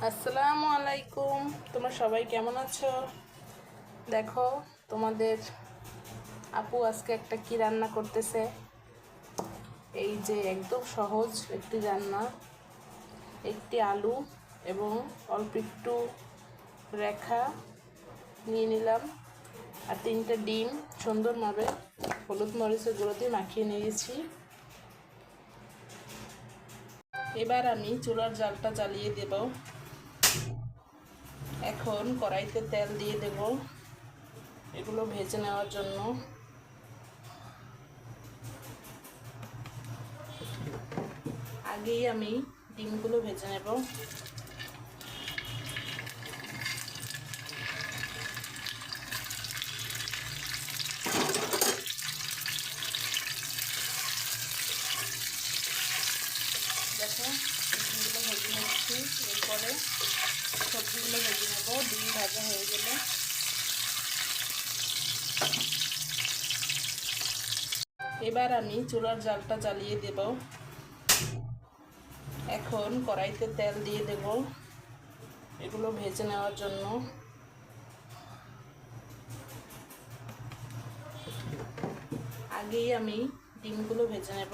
আসসালামু আলাইকুম। তোমরা সবাই কেমন আছো? দেখো, তোমাদের আপু আজকে একটা কি রান্না করতেছে। এই যে একদম সহজ একটি রান্না, একটি আলু এবং অল্প একটু রেখা নিয়ে নিলাম আর 3টে ডিম সুন্দরভাবে হলুদ মরিচের গুঁড়ো দিয়ে মাখিয়ে নিয়েছি। এবার আমি চুলার জালটা জ্বালিয়ে দেব। এখন কড়াইতে তেল দিয়ে দেব এগুলো ভেজে নেওয়ার জন্য। আগেই আমি ডিমগুলো ভেজে নেব। দেখো, ডিমগুলো ভেজে নিচ্ছি। এরপরে সবজিগুলো ভেজে নেব। ডিম ভাজা হয়ে গেলে এবার আমি চুলার জালটা জ্বালিয়ে দেব। এখন কড়াইতে তেল দিয়ে দেব এগুলো ভেজে নেওয়ার জন্য। আগেই আমি ডিমগুলো ভেজে নেব।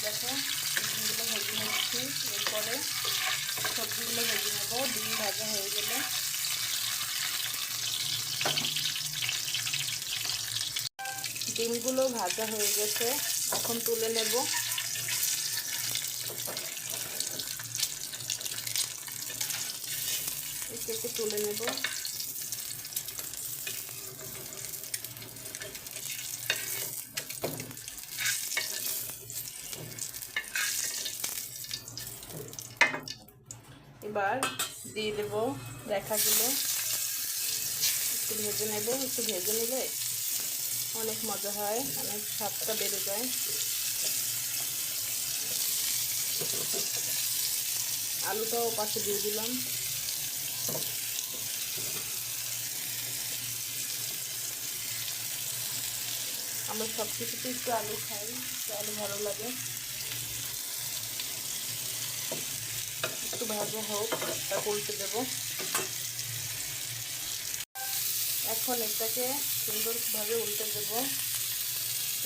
দেখো, ডিমগুলো ভেজে নিচ্ছি। এরপরে সবজিগুলো ভেজে নেব। ডিম ভাজা হয়ে গেলে ডিমগুলো ভাজা হয়ে গেছে, এখন তুলে নেব। একে তুলে নেব। এবার দিয়ে দেব রেখাগুলো। একটু ভেজে নেব। একটু ভেজে নিলে অনেক মজা হয়, অনেক স্বাদটা বেড়ে যায়। আলুটাও পাশে দিয়ে দিলাম। আমরা সব কিছুতে একটু আলু খাই, একটু আলু ভালো লাগে। একটু ভাজা হোক, তা উল্টে দেব। এখন এটাকে সুন্দরভাবে উল্টে দেব।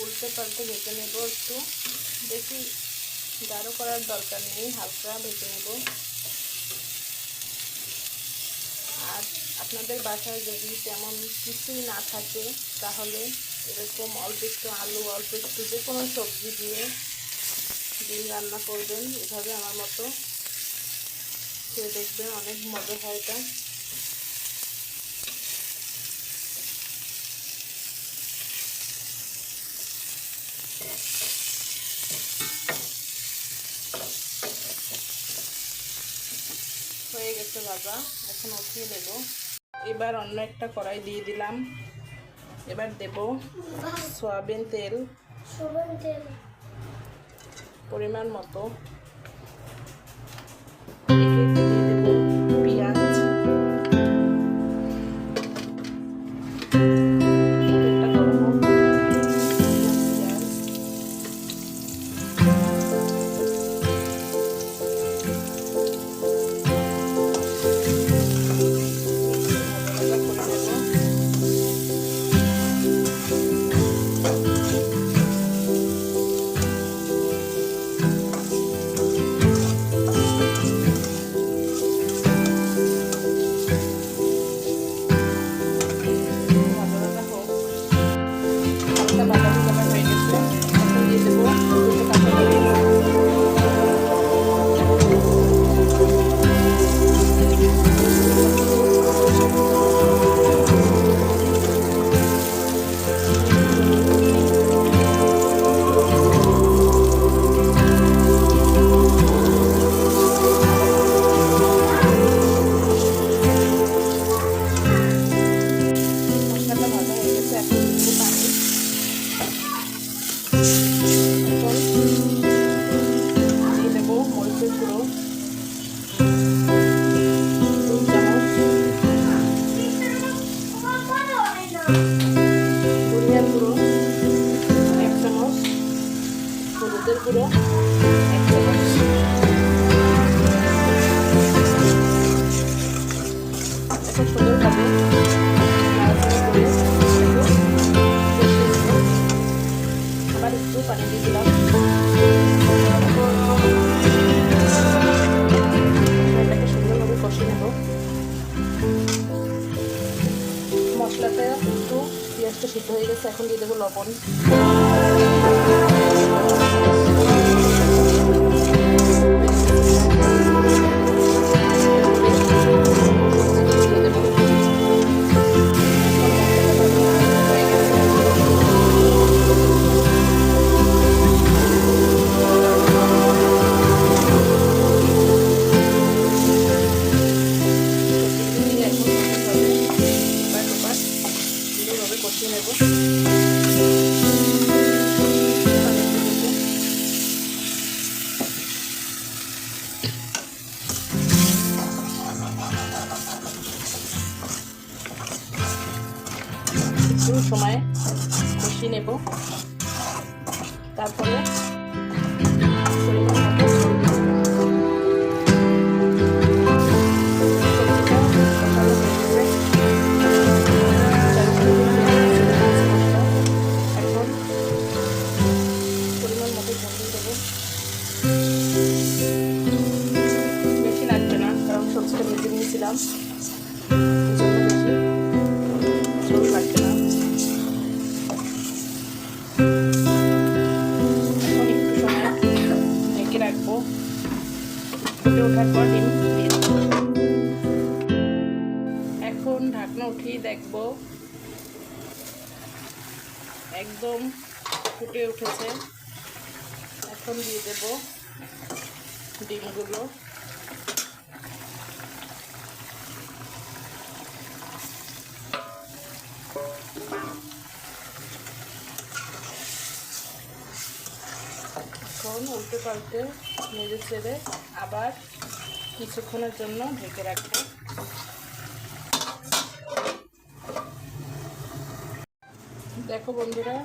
উল্টে পাল্টে ভেজে নেব। একটু বেশি গাঢ় করার দরকার নেই, হালকা ভেজে নেব। আর আপনাদের বাসায় যদি তেমন কিছুই না থাকে তাহলে এরকম অল্প একটু আলু, অল্প একটু যে কোনো সবজি দিয়ে ডিম রান্না করবেন। এভাবে আমার মতো খেয়ে দেখবেন, অনেক মজা হয় এটা। হয়ে গেছে ভাজা, এখন উঠিয়ে নেব। এবার অন্য একটা কড়াই দিয়ে দিলাম। এবার দেব সয়াবিন তেল পরিমাণ মতো। একে একে দিয়ে দেব পেঁয়াজ। তেলটা গরম হোক, এখন সুন্দরভাবে নাড়াচাড়া করে আবার একটু পানি দিয়ে দিলাম। এটাকে সুন্দরভাবে কষিয়ে নেব। মশলাটা একটু পেঁয়াজটা সিদ্ধ হয়ে গেছে, এখন দিয়ে দেবো লবণ। কষিয়ে নেব। একটু সময় কষিয়ে নেব, তারপরে বেশি লাগবে না, কারণ সবজিটা ভেজে নিয়েছিলাম, ঝোল লাগবে না। এখন একটু সময় ঢেকে রাখবো, ফুটে ওঠার পর ডিম দিয়ে দেবো। এখন ঢাকনা উঠিয়ে দেখবো, একদম ফুটে উঠেছে। এখন দিয়ে দেব ডিমগুলো। এখন উল্টে পাল্টে নেড়ে চেড়ে আবার কিছুক্ষণের জন্য ঢেকে রাখবো। দেখো বন্ধুরা,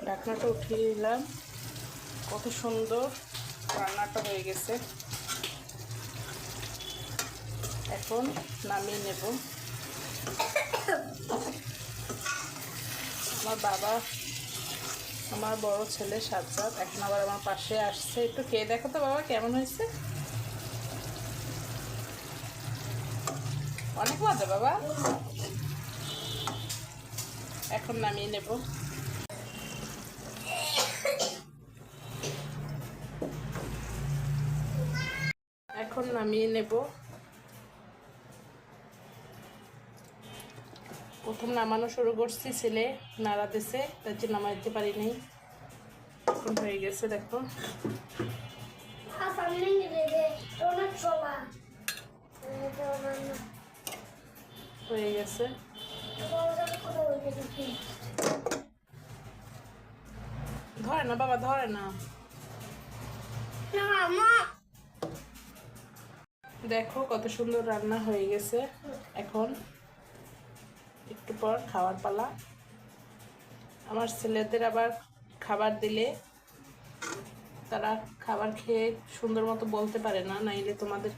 ঢাকনাটা উঠিয়ে দিলাম, কত সুন্দর রান্নাটা হয়ে গেছে। এখন নামিয়ে নেব। আমার বাবা, আমার বড় ছেলে সাজ্জাদ এখন আবার আমার পাশে আসছে। একটু খেয়ে দেখো তো বাবা, কেমন হয়েছে? অনেক মজা বাবা। এখন নামিয়ে নেব। এখন নামিয়ে নেব। প্রথম নামানো শুরু করছি, ছেলে নাড়া দিছে, তার জন্য নামাইতে পারিনি। এখন হয়ে গেছে, দেখো হয়ে গেছে। ধরে না বাবা, ধরে না। দেখো কত সুন্দর রান্না হয়ে গেছে। এখন একটু পর খাওয়ার পালা। আমার ছেলেদের আবার খাবার দিলে তারা খাবার খেয়ে সুন্দর মতো বলতে পারে না, নাইলে তোমাদের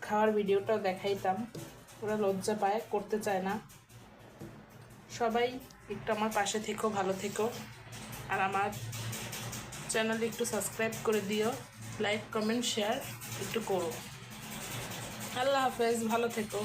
খাওয়ার ভিডিওটাও দেখাইতাম। ওরা লজ্জা পায়, করতে চায় না। সবাই একটু আমার পাশে থেকো, ভালো থেকো, আর আমার চ্যানেলে একটু সাবস্ক্রাইব করে দিও, লাইক কমেন্ট শেয়ার একটু করো। আল্লাহ হাফেজ, ভালো থেকো।